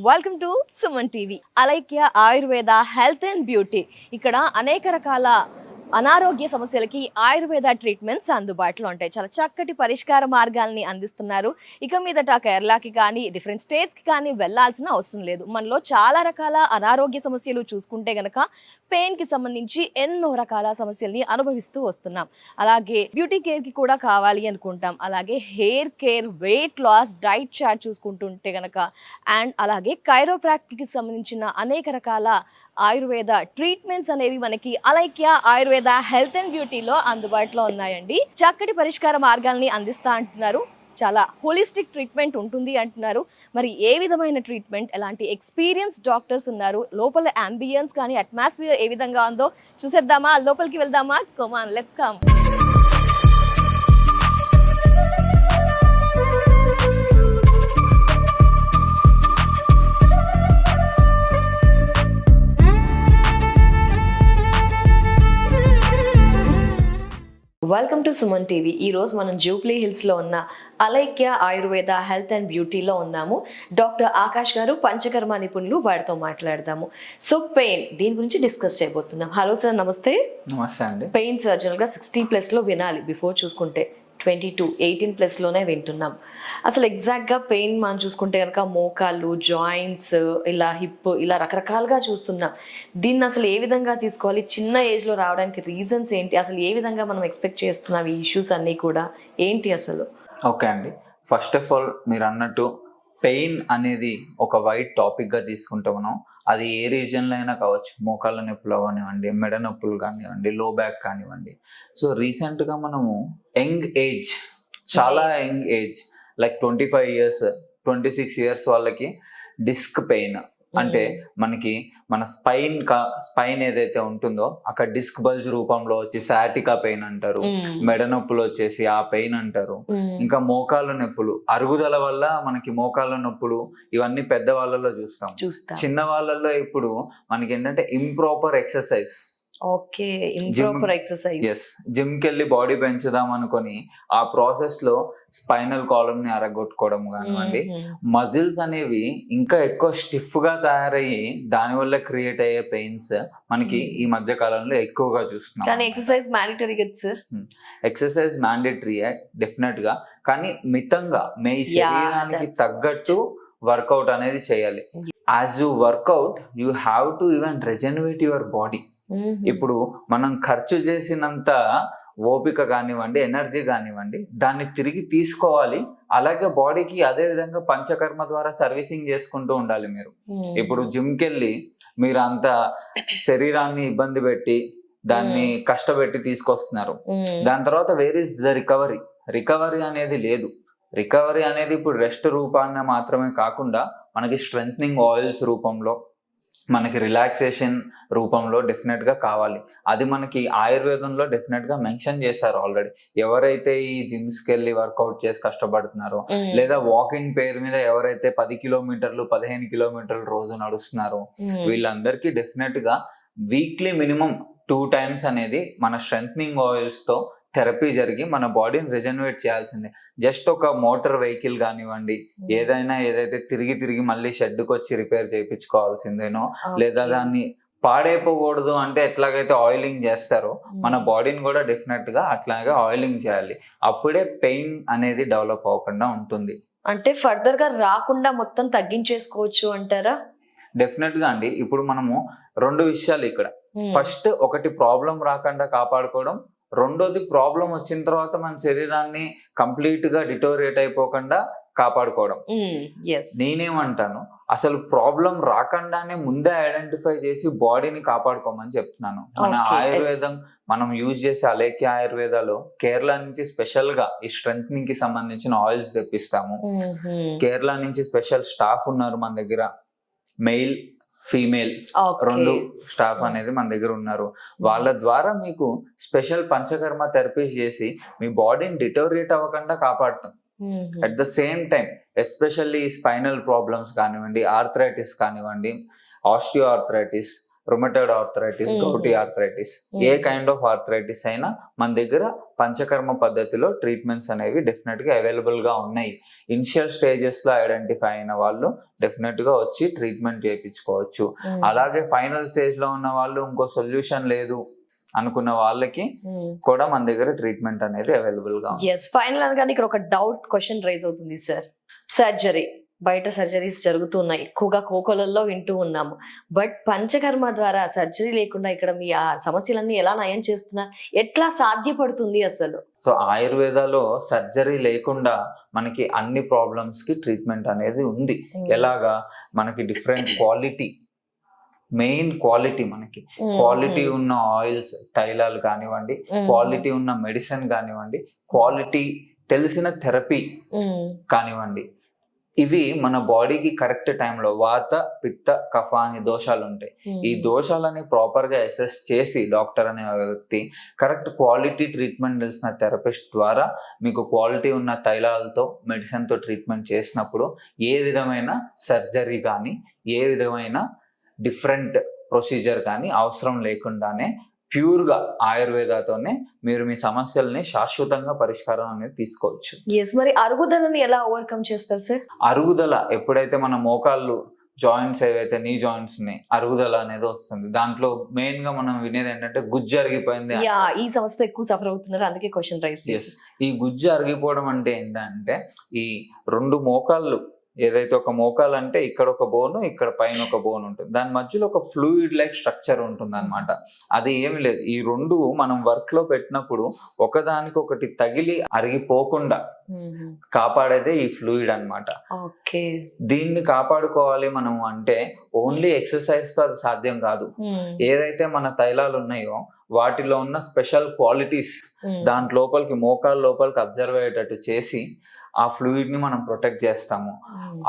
Welcome to Suman TV. Alaikya Ayurveda health and beauty. ఇక్కడ అనేక రకాల అనారోగ్య సమస్యలకి ఆయుర్వేద ట్రీట్మెంట్స్ అందుబాటులో ఉంటాయి. చాలా చక్కటి పరిష్కార మార్గాల్ని అందిస్తున్నారు. ఇక మీదట కేరళకి కానీ డిఫరెంట్ స్టేట్స్కి కానీ వెళ్లాల్సిన అవసరం లేదు. మనలో చాలా రకాల అనారోగ్య సమస్యలు చూసుకుంటే గనక పెయిన్కి సంబంధించి ఎన్నో రకాల సమస్యల్ని అనుభవిస్తూ వస్తున్నాం. అలాగే బ్యూటీ కేర్కి కూడా కావాలి అనుకుంటాం. అలాగే hair care, weight loss, diet chart చూసుకుంటుంటే గనక అండ్ అలాగే కైరోప్రాక్టిక్కి సంబంధించిన అనేక రకాల ఆయుర్వేద ట్రీట్మెంట్స్ అనేవి మనకి అలైక్య ఆయుర్వేద హెల్త్ అండ్ బ్యూటీలో అందుబాటులో ఉన్నాయండి. చక్కటి పరిష్కార మార్గాల్ని అందిస్తా అంటున్నారు. చాలా హోలిస్టిక్ ట్రీట్మెంట్ ఉంటుంది అంటున్నారు. మరి ఏ విధమైన ట్రీట్మెంట్, ఎలాంటి ఎక్స్పీరియన్స్ డాక్టర్స్ ఉన్నారు, లోపల అంబియన్స్ కానీ అట్మాస్ఫియర్ ఏ విధంగా ఉందో చూసేద్దామా? లోపలికి వెళ్దామా? Come on, let's come. Welcome to Suman TV. ఈరోజు మనం జూబ్లీ హిల్స్లో ఉన్న అలైక్య ఆయుర్వేద హెల్త్ అండ్ బ్యూటీలో ఉన్నాము. డాక్టర్ ఆకాష్ గారు పంచకర్మ నిపుణులు, వారితో మాట్లాడదాము. సో పెయిన్, దీని గురించి డిస్కస్ చేయబోతున్నాం. హలో సార్, నమస్తే. నమస్తే అండి. పెయిన్ సర్జనల్గా 60+ వినాలి, బిఫోర్ చూసుకుంటే 22, 18+ వింటున్నాం. అసలు ఎగ్జాక్ట్గా పెయిన్ మనం చూసుకుంటే కనుక మోకాళ్ళు, జాయింట్స్, ఇలా హిప్, ఇలా రకరకాలుగా చూస్తున్నాం. దీన్ని అసలు ఏ విధంగా తీసుకోవాలి? చిన్న ఏజ్లో రావడానికి రీజన్స్ ఏంటి? అసలు ఏ విధంగా మనం ఎక్స్పెక్ట్ చేస్తున్నాం ఈ ఇష్యూస్ అన్నీ కూడా ఏంటి అసలు? ఓకే అండి, ఫస్ట్ ఆఫ్ ఆల్ మీరు అన్నట్టు పెయిన్ అనేది ఒక వైడ్ టాపిక్గా తీసుకుంటే మనం అది ఏ రీజన్లో అయినా కావచ్చు. మోకాళ్ళ నొప్పులు కానివ్వండి, మెడ నొప్పులు కానివ్వండి, లో బ్యాక్ కానివ్వండి. సో రీసెంట్గా మనము చాలా young age like 25 years, 26 years వాళ్ళకి డిస్క్ పెయిన్ అంటే మనకి మన స్పైన్ ఏదైతే ఉంటుందో అక్కడ డిస్క్ బల్జ్ రూపంలో వచ్చి సాటికా పెయిన్ అంటారు. మెడ నొప్పులు వచ్చేసి ఆ పెయిన్ అంటారు. ఇంకా మోకాళ్ళ నొప్పులు, అరుగుదల వల్ల మనకి మోకాళ్ళ నొప్పులు, ఇవన్నీ పెద్ద వాళ్ళలో చూస్తాం. చిన్న వాళ్ళలో ఇప్పుడు మనకి ఏంటంటే improper exercise. Okay, improper exercise. Gym కి వెళ్ళి బాడీ పెంచుదాం అనుకొని ఆ ప్రాసెస్ లో స్పైనల్ కాలమ్ ని అరగొట్టుకోవడం కానివ్వండి, మజిల్స్ అనేవి ఇంకా ఎక్కువ స్టిఫ్ గా తయారయ్యి దానివల్ల క్రియేట్ అయ్యే పెయిన్స్ మనకి ఈ మధ్య కాలంలో ఎక్కువగా చూస్తున్నాం. కానీ ఎక్సర్సైజ్ మ్యాండేటరీ కదా సార్? ఎక్సర్సైజ్ మ్యాండేటరీ డెఫినెట్ గా, కానీ మితంగా మీ శరీరానికి తగ్గట్టు వర్కౌట్ అనేది చేయాలి. As you work out you have to even regenerate your body. ఇప్పుడు మనం ఖర్చు చేసినంత ఓపిక కానివ్వండి, ఎనర్జీ కానివ్వండి, దాన్ని తిరిగి తీసుకోవాలి. అలాగే బాడీకి అదే విధంగా పంచకర్మ ద్వారా సర్వీసింగ్ చేసుకుంటూ ఉండాలి. మీరు ఇప్పుడు జిమ్కి వెళ్ళి మీరు అంత శరీరాన్ని ఇబ్బంది పెట్టి దాన్ని కష్టపెట్టి తీసుకొస్తున్నారు. దాని తర్వాత వేర్ ఇస్ ద రికవరీ అనేది లేదు. రికవరీ అనేది ఇప్పుడు రెస్ట్ రూపాన్ని మాత్రమే కాకుండా మనకి స్ట్రెంథనింగ్ ఆయిల్స్ రూపంలో, మనకి రిలాక్సేషన్ రూపంలో డెఫినెట్ గా కావాలి. అది మనకి ఆయుర్వేదంలో డెఫినెట్ గా మెన్షన్ చేశారు ఆల్రెడీ. ఎవరైతే ఈ జిమ్స్ కి వెళ్ళి వర్కౌట్ చేసి కష్టపడుతున్నారో, లేదా వాకింగ్ పేరు మీద ఎవరైతే 10 kilometers 15 kilometers రోజు నడుస్తున్నారో, వీళ్ళందరికీ డెఫినెట్ గా వీక్లీ మినిమం 2 times అనేది మన స్ట్రెంథనింగ్ ఆయిల్స్ తో థెరపీ జరిగి మన బాడీని రిజనరేట్ చేయాల్సిందే. జస్ట్ ఒక మోటార్ వెహికల్ కానివ్వండి, ఏదైతే తిరిగి మళ్ళీ షెడ్కి వచ్చి రిపేర్ చేయించుకోవాల్సిందేనో, లేదా దాన్ని పాడైపోకూడదు అంటే ఎట్లాగైతే ఆయిలింగ్ చేస్తారో మన బాడీని కూడా డెఫినెట్ గా అట్లాగే ఆయిలింగ్ చేయాలి. అప్పుడే పెయిన్ అనేది డెవలప్ అవ్వకుండా ఉంటుంది. అంటే ఫర్దర్ గా రాకుండా మొత్తం తగ్గించేసుకోవచ్చు అంటారా? డెఫినెట్ గా అండి. ఇప్పుడు మనము 2 విషయాలు ఇక్కడ. ఫస్ట్ ఒకటి ప్రాబ్లం రాకుండా కాపాడుకోవడం, రెండోది ప్రాబ్లం వచ్చిన తర్వాత మన శరీరాన్ని కంప్లీట్ గా డిటోరియేట్ అయిపోకుండా కాపాడుకోవడం. నేనేమంటాను, అసలు ప్రాబ్లం రాకుండానే ముందే ఐడెంటిఫై చేసి బాడీని కాపాడుకోమని చెప్తున్నాను. మన ఆయుర్వేదం మనం యూజ్ చేసే అలైక్య ఆయుర్వేదాలో కేరళ నుంచి స్పెషల్ గా ఈ స్ట్రెంథనింగ్ కి సంబంధించిన ఆయిల్స్ తెప్పిస్తాము. కేరళ నుంచి స్పెషల్ స్టాఫ్ ఉన్నారు మన దగ్గర, మెయిల్ ఫీమేల్ 2 స్టాఫ్ అనేది మన దగ్గర ఉన్నారు. వాళ్ళ ద్వారా మీకు స్పెషల్ పంచకర్మ థెరపీస్ చేసి మీ బాడీని డిటోరియేట్ అవ్వకుండా కాపాడుతాం. At the same time especially spinal problems కానివ్వండి, ఆర్థరైటిస్ కానివ్వండి, osteoarthritis, rheumatoid arthritis, gouty arthritis, ఏ కైండ్ ఆఫ్ ఆర్థరైటిస్ అయినా మన దగ్గర పంచకర్మ పద్ధతిలో ట్రీట్మెంట్స్ అనేవి డెఫినెట్ గా అవైలబుల్ గా ఉన్నాయి. ఇనిషియల్ స్టేజెస్ లో ఐడెంటిఫై అయిన వాళ్ళు డెఫినెట్ గా వచ్చి ట్రీట్మెంట్ చేయించుకోవచ్చు. అలాగే ఫైనల్ స్టేజ్ లో ఉన్న వాళ్ళు ఇంకో సొల్యూషన్ లేదు అనుకున్న వాళ్ళకి కూడా మన దగ్గర ట్రీట్మెంట్ అనేది అవైలబుల్ గా ఉంది. ఫైనల్ అనగానే ఇక్కడ ఒక డౌట్ క్వశ్చన్ రైజ్ అవుతుంది సార్. సర్జరీ, బయట సర్జరీస్ జరుగుతున్నాయి, ఎక్కువగా కోకోలలో వింటూ ఉన్నాము. బట్ పంచకర్మ ద్వారా సర్జరీ లేకుండా ఇక్కడ మీ ఆ సమస్యలన్నీ ఎలా నయం చేస్తున్నారు, ఎట్లా సాధ్యపడుతుంది అసలు? సో ఆయుర్వేదాలో సర్జరీ లేకుండా మనకి అన్ని ప్రాబ్లమ్స్ కి ట్రీట్మెంట్ అనేది ఉంది. ఎలాగా? మనకి డిఫరెంట్ క్వాలిటీ, మెయిన్ క్వాలిటీ, మనకి క్వాలిటీ ఉన్న ఆయిల్స్, తైలాలు కానివ్వండి, క్వాలిటీ ఉన్న మెడిసిన్ కానివ్వండి, క్వాలిటీ తెలిసిన థెరపీ కానివ్వండి, ఇవి మన బాడీకి కరెక్ట్ టైంలో వాత, పిత్త, కఫ అనే దోషాలు ఉంటాయి. ఈ దోషాలని ప్రాపర్ గా అసెస్ చేసి డాక్టర్ అనే వ్యక్తి కరెక్ట్ క్వాలిటీ ట్రీట్మెంట్ తెలిసిన థెరపిస్ట్ ద్వారా మీకు క్వాలిటీ ఉన్న తైలాలతో, మెడిసిన్ తో ట్రీట్మెంట్ చేసినప్పుడు ఏ విధమైన సర్జరీ కానీ, ఏ విధమైన డిఫరెంట్ ప్రొసీజర్ కానీ అవసరం లేకుండానే ప్యూర్ గా ఆయుర్వేదాతోనే మీరు మీ సమస్యల్ని శాశ్వతంగా పరిష్కారం అనేది తీసుకోవచ్చు. మరి అరుగుదలని ఎలా ఓవర్కమ్ చేస్తారు సార్? అరుగుదల ఎప్పుడైతే మన మోకాళ్ళు జాయింట్స్ ఏవైతే నీ జాయింట్స్ ఉన్నాయి, అరుగుదల అనేది వస్తుంది. దాంట్లో మెయిన్ గా మనం వినేది ఏంటంటే గుజ్జు అరిగిపోయింది. ఈ సమస్యతో ఎక్కువ సఫర్ అవుతున్నారు, అందుకే క్వశ్చన్ రైజ్. ఈ గుజ్జు అరిగిపోవడం అంటే ఏంటంటే ఈ రెండు మోకాళ్ళు ఏదైతే ఒక మోకాలు అంటే ఇక్కడ ఒక బోను, ఇక్కడ పైన ఒక బోన్ ఉంటుంది, దాని మధ్యలో ఒక ఫ్లూయిడ్ లైక్ స్ట్రక్చర్ ఉంటుంది అనమాట. అది ఏమి లేదు, ఈ రెండు మనం వర్క్ లో పెట్టినప్పుడు ఒకదానికి ఒకటి తగిలి అరిగిపోకుండా కాపాడేదే ఈ ఫ్లూయిడ్ అన్నమాట. దీన్ని కాపాడుకోవాలి మనం అంటే ఓన్లీ ఎక్సర్సైజ్ తో అది సాధ్యం కాదు. ఏదైతే మన తైలాలు ఉన్నాయో వాటిలో ఉన్న స్పెషల్ క్వాలిటీస్ దాంట్ లోపలికి, మోకాలు లోపలికి అబ్జర్వ్ అయ్యేటట్టు చేసి ఆ ఫ్లూయిడ్ ని మనం ప్రొటెక్ట్ చేస్తాము.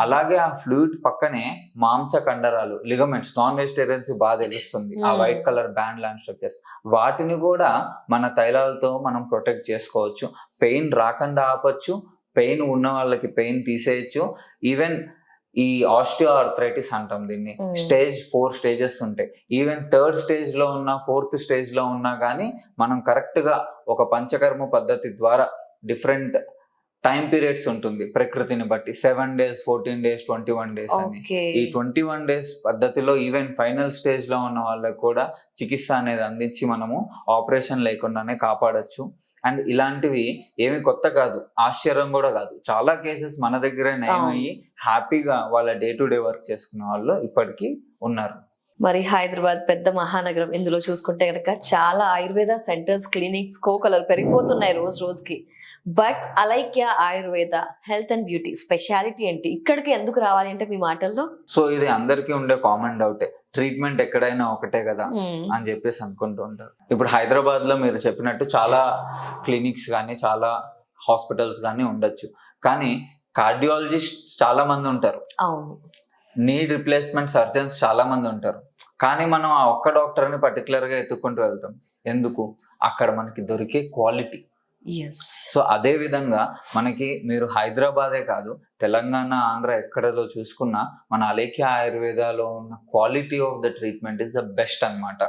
అలాగే ఆ ఫ్లూయిడ్ పక్కనే మాంస కండరాలు, లిగమెంట్స్, నాన్ వెజిటేరియన్స్ బాగా తెలుస్తుంది, ఆ వైట్ కలర్ బ్యాండ్ లాంటి స్ట్రక్చర్స్, వాటిని కూడా మన తైలాలతో మనం ప్రొటెక్ట్ చేసుకోవచ్చు. పెయిన్ రాకుండా ఆపచ్చు, పెయిన్ ఉన్న వాళ్ళకి పెయిన్ తీసేయచ్చు. ఈవెన్ ఈ ఆస్టియో ఆర్థరైటిస్ అంటాం దీన్ని, స్టేజ్ 4 స్టేజెస్ ఉంటాయి. ఈవెన్ 3rd స్టేజ్ లో ఉన్న, 4th స్టేజ్ లో ఉన్నా కానీ మనం కరెక్ట్ గా ఒక పంచకర్మ పద్ధతి ద్వారా డిఫరెంట్ టైం పీరియడ్స్ ఉంటుంది ప్రకృతిని బట్టి, 7 days, 14 days, 21 days అని. ఈ 21 days పద్ధతిలో ఈవెన్ ఫైనల్ స్టేజ్ లో ఉన్న వాళ్ళకి కూడా చికిత్స అనేది అందించి మనము ఆపరేషన్ లేకుండానే కాపాడొచ్చు. అండ్ ఇలాంటివి ఏమి కొత్త కాదు, ఆశ్చర్యం కూడా కాదు. చాలా కేసెస్ మన దగ్గరే నయమయ్యి హ్యాపీగా వాళ్ళ డే టు డే వర్క్ చేసుకునే వాళ్ళు ఇప్పటికీ ఉన్నారు. మరి హైదరాబాద్ పెద్ద మహానగరం, ఇందులో చూసుకుంటే కనుక చాలా ఆయుర్వేద సెంటర్స్, క్లినిక్స్, కోకలలు పెరిగిపోతున్నాయి రోజు రోజుకి. But Alaikya Ayurveda health and beauty speciality ఏంటి, ఇక్కడికి ఎందుకు రావాలి అంటే మీ మాటల్లో? సో ఇది అందరికీ ఉండే కామన్ డౌటే, ట్రీట్మెంట్ ఎక్కడైనా ఒకటే కదా అని చెప్పేసి అనుకుంటూ ఉంటారు. ఇప్పుడు హైదరాబాద్ లో మీరు చెప్పినట్టు చాలా క్లినిక్స్ కానీ, చాలా హాస్పిటల్స్ కానీ ఉండొచ్చు, కానీ కార్డియాలజిస్ట్ చాలా మంది ఉంటారు, అవును, నీడ్ రిప్లేస్మెంట్ సర్జన్స్ చాలా మంది ఉంటారు. కానీ మనం ఆ ఒక్క డాక్టర్ని పర్టికులర్ గా ఎత్తుకుంటూ వెళ్తాం. ఎందుకు? అక్కడ మనకి దొరికే క్వాలిటీ. సో అదే విధంగా మనకి మీరు హైదరాబాదే కాదు, తెలంగాణ, ఆంధ్ర ఎక్కడలో చూసుకున్నా మన అలేఖ్య ఆయుర్వేదాలో ఉన్న quality of the treatment is the best అన్నమాట.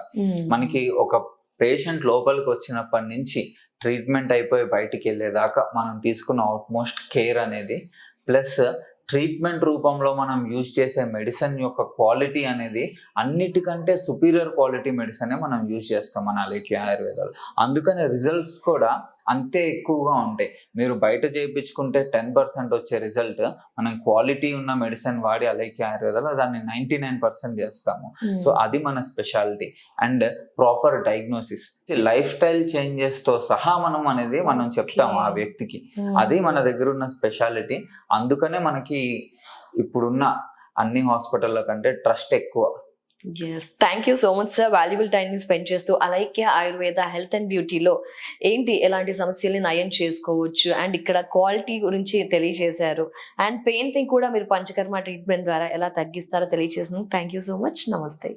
మనకి ఒక పేషెంట్ లోపలికి వచ్చినప్పటి నుంచి ట్రీట్మెంట్ అయిపోయి బయటికి వెళ్ళేదాకా మనం తీసుకున్న అవుట్మోస్ట్ కేర్ అనేది, ప్లస్ ట్రీట్మెంట్ రూపంలో మనం యూజ్ చేసే మెడిసిన్ యొక్క క్వాలిటీ అనేది అన్నిటికంటే సుపీరియర్ క్వాలిటీ మెడిసినే మనం యూజ్ చేస్తాం మన అలేఖ్య ఆయుర్వేదాలు. అందుకనే రిజల్ట్స్ కూడా అంతే ఎక్కువగా ఉంటాయి. మీరు బయట చేయించుకుంటే 10% వచ్చే రిజల్ట్ మనం క్వాలిటీ ఉన్న మెడిసిన్ వాడి అలేఖ్య ఆయుర్వేదాలు దాన్ని 99% చేస్తాము. సో అది మన speciality. And proper diagnosis, life style changes తో సహా మనం చెప్తాము ఆ వ్యక్తికి. అది మన దగ్గర ఉన్న స్పెషాలిటీ. అందుకనే మనకి ఇప్పుడున్న అన్ని హాస్పిటల్ల కంటే ట్రస్ట్ ఎక్కువ. Thank you so much sir, valuable time ని స్పెండ్ చేస్తూ అలైక్య ఆయుర్వేద హెల్త్ అండ్ బ్యూటీలో ఏంటి, ఎలాంటి సమస్యల్ని నయం చేసుకోవచ్చు అండ్ ఇక్కడ క్వాలిటీ గురించి తెలియజేశారు. అండ్ పెయిన్ ని కూడా మీరు పంచకర్మ ట్రీట్మెంట్ ద్వారా ఎలా తగ్గిస్తారో తెలియజేసినందుకు థ్యాంక్ యూ సో మచ్. నమస్తే.